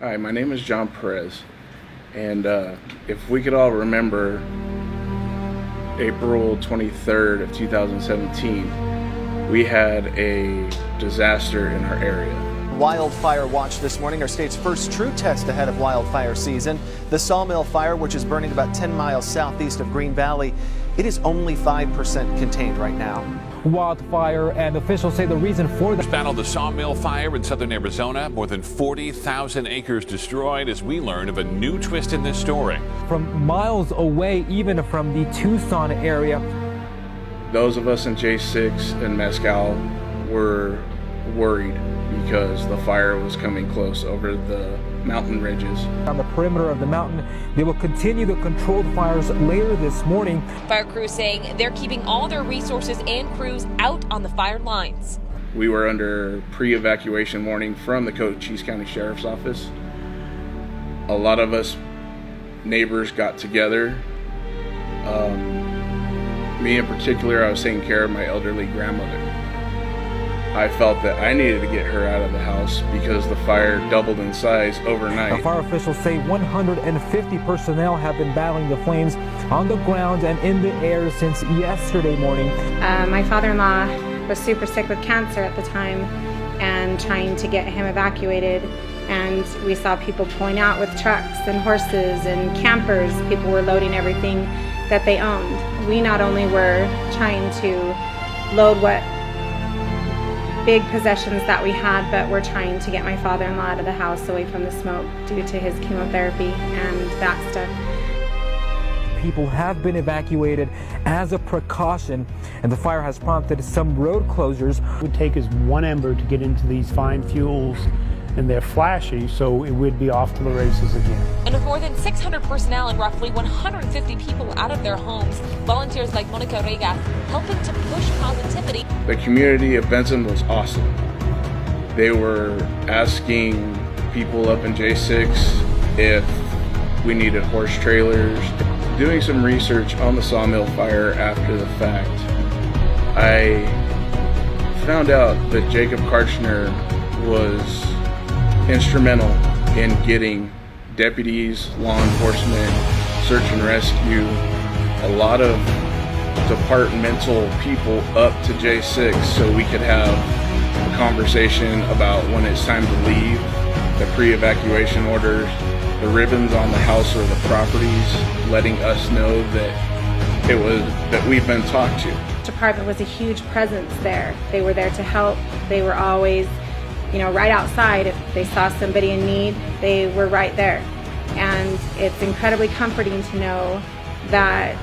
Hi, my name is John Perez, and if we could all remember April 23rd of 2017, we had a disaster in our area. Wildfire watch this morning, our state's first true test ahead of wildfire season. The Sawmill fire, which is burning about 10 miles southeast of Green Valley, it is only 5% contained right now. Wildfire, and officials say the reason for the battled the Sawmill fire in southern Arizona. More than 40,000 acres destroyed as we learn of a new twist in this story. From miles away, even from the Tucson area. Those of us in J6 and Mescal were worried because the fire was coming close over the mountain ridges. On the perimeter of the mountain, they will continue the controlled fires later this morning. Fire crews saying they're keeping all their resources and crews out on the fire lines. We were under pre-evacuation warning from the Cochise County Sheriff's Office. A lot of us neighbors got together. Me in particular, I was taking care of my elderly grandmother. I felt that I needed to get her out of the house because the fire doubled in size overnight. The fire officials say 150 personnel have been battling the flames on the ground and in the air since yesterday morning. My father-in-law was super sick with cancer at the time and trying to get him evacuated. And we saw people pulling out with trucks and horses and campers. People were loading everything that they owned. We not only were trying to load what big possessions that we had, but we're trying to get my father-in-law out of the house away from the smoke due to his chemotherapy and that stuff. People have been evacuated as a precaution, and the fire has prompted some road closures. It would take us one ember to get into these fine fuels, and they're flashy, so it would be off to the races again. And with more than 600 personnel and roughly 150 people out of their homes, volunteers like Monica Rega helping to push positivity. The community of Benson was awesome. They were asking people up in J6 if we needed horse trailers. Doing some research on the Sawmill fire after the fact, I found out that Jacob Karchner was instrumental in getting deputies, law enforcement, search and rescue, a lot of departmental people up to J6 so we could have a conversation about when it's time to leave, the pre-evacuation orders, the ribbons on the house or the properties, letting us know that we've been talked to. The department was a huge presence there. They were there to help. They were always, right outside. If they saw somebody in need, they were right there. And it's incredibly comforting to know that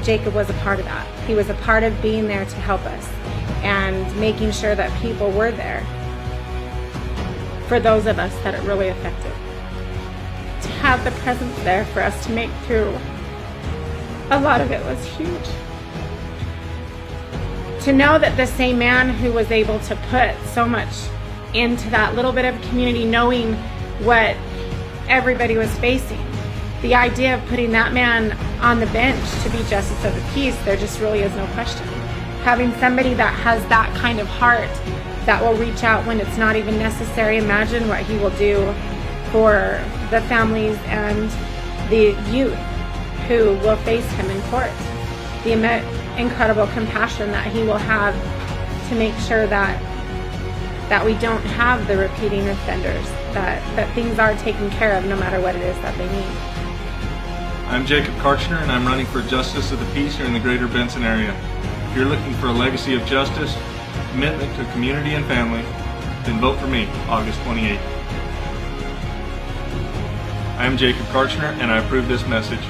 Jacob was a part of that. He was a part of being there to help us and making sure that people were there for those of us that it really affected. To have the presence there for us to make through, a lot of it was huge. To know that the same man who was able to put so much into that little bit of community, knowing what everybody was facing, the idea of putting that man on the bench to be justice of the peace, there just really is no question. Having somebody that has that kind of heart, that will reach out when it's not even necessary, imagine what he will do for the families and the youth who will face him in court. The incredible compassion that he will have to make sure that we don't have the repeating offenders, that things are taken care of no matter what it is that they need. I'm Jacob Karchner, and I'm running for Justice of the Peace here in the greater Benson area. If you're looking for a legacy of justice, commitment to community and family, then vote for me August 28th. I am Jacob Karchner, and I approve this message.